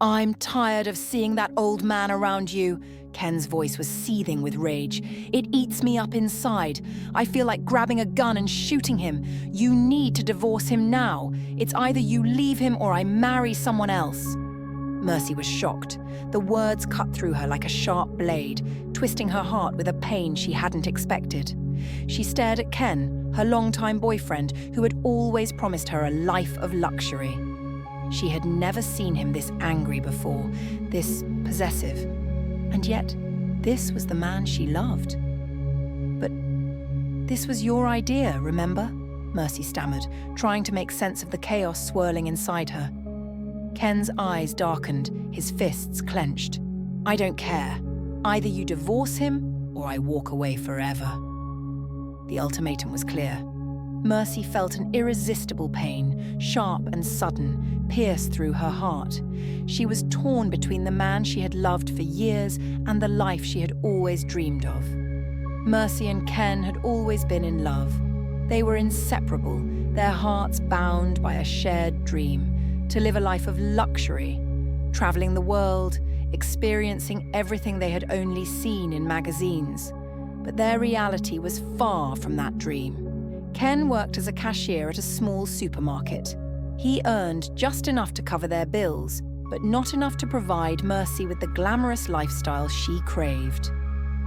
"I'm tired of seeing that old man around you." Ken's voice was seething with rage. "It eats me up inside. I feel like grabbing a gun and shooting him. You need to divorce him now. It's either you leave him or I marry someone else." Mercy was shocked. The words cut through her like a sharp blade, twisting her heart with a pain she hadn't expected. She stared at Ken, her longtime boyfriend, who had always promised her a life of luxury. She had never seen him this angry before, this possessive. And yet, this was the man she loved. "But this was your idea, remember?" Mercy stammered, trying to make sense of the chaos swirling inside her. Ken's eyes darkened, his fists clenched. "I don't care. Either you divorce him, or I walk away forever." The ultimatum was clear. Mercy felt an irresistible pain, sharp and sudden, pierce through her heart. She was torn between the man she had loved for years and the life she had always dreamed of. Mercy and Ken had always been in love. They were inseparable, their hearts bound by a shared dream, to live a life of luxury, traveling the world, experiencing everything they had only seen in magazines. But their reality was far from that dream. Ken worked as a cashier at a small supermarket. He earned just enough to cover their bills, but not enough to provide Mercy with the glamorous lifestyle she craved.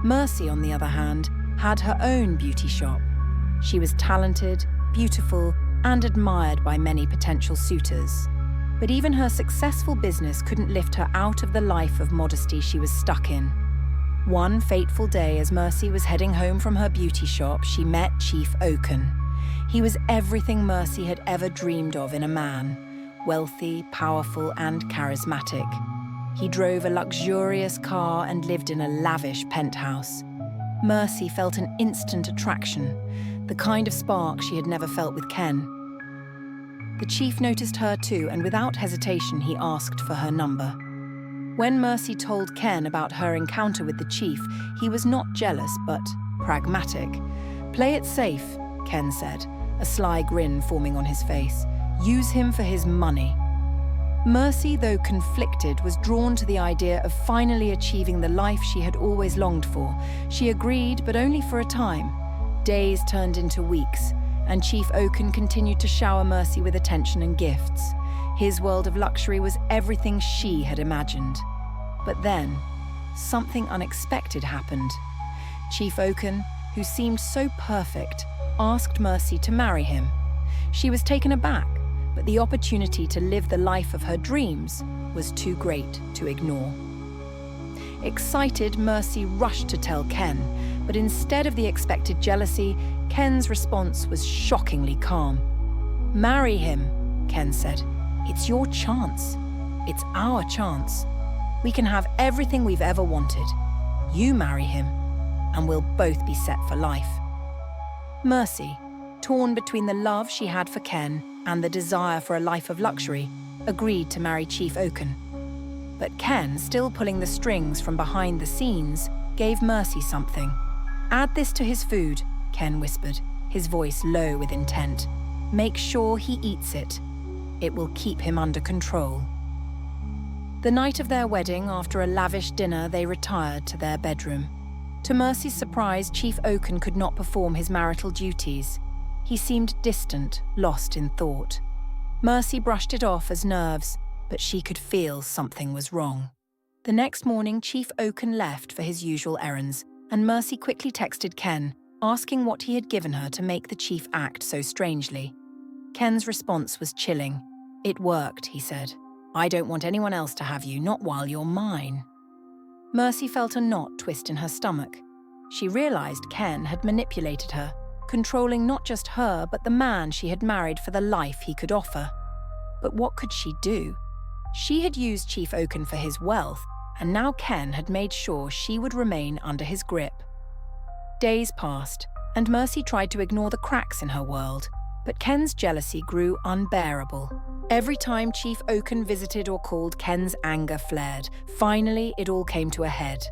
Mercy, on the other hand, had her own beauty shop. She was talented, beautiful, and admired by many potential suitors. But even her successful business couldn't lift her out of the life of modesty she was stuck in. One fateful day, as Mercy was heading home from her beauty shop, she met Chief Oaken. He was everything Mercy had ever dreamed of in a man, wealthy, powerful, and charismatic. He drove a luxurious car and lived in a lavish penthouse. Mercy felt an instant attraction, the kind of spark she had never felt with Ken. The chief noticed her too, and without hesitation, he asked for her number. When Mercy told Ken about her encounter with the chief, he was not jealous, but pragmatic. "Play it safe," Ken said, a sly grin forming on his face. "Use him for his money." Mercy, though conflicted, was drawn to the idea of finally achieving the life she had always longed for. She agreed, but only for a time. Days turned into weeks, and Chief Oaken continued to shower Mercy with attention and gifts. His world of luxury was everything she had imagined. But then, something unexpected happened. Chief Oaken, who seemed so perfect, asked Mercy to marry him. She was taken aback, but the opportunity to live the life of her dreams was too great to ignore. Excited, Mercy rushed to tell Ken, but instead of the expected jealousy, Ken's response was shockingly calm. "Marry him," Ken said. "It's your chance. It's our chance. We can have everything we've ever wanted. You marry him, and we'll both be set for life." Mercy, torn between the love she had for Ken and the desire for a life of luxury, agreed to marry Chief Oaken. But Ken, still pulling the strings from behind the scenes, gave Mercy something. "Add this to his food," Ken whispered, his voice low with intent. "Make sure he eats it. It will keep him under control." The night of their wedding, after a lavish dinner, they retired to their bedroom. To Mercy's surprise, Chief Oaken could not perform his marital duties. He seemed distant, lost in thought. Mercy brushed it off as nerves, but she could feel something was wrong. The next morning, Chief Oaken left for his usual errands, and Mercy quickly texted Ken, asking what he had given her to make the chief act so strangely. Ken's response was chilling. "It worked," he said. "I don't want anyone else to have you, not while you're mine." Mercy felt a knot twist in her stomach. She realized Ken had manipulated her, controlling not just her, but the man she had married for the life he could offer. But what could she do? She had used Chief Oaken for his wealth, and now Ken had made sure she would remain under his grip. Days passed, and Mercy tried to ignore the cracks in her world. But Ken's jealousy grew unbearable. Every time Chief Oaken visited or called, Ken's anger flared. Finally, it all came to a head.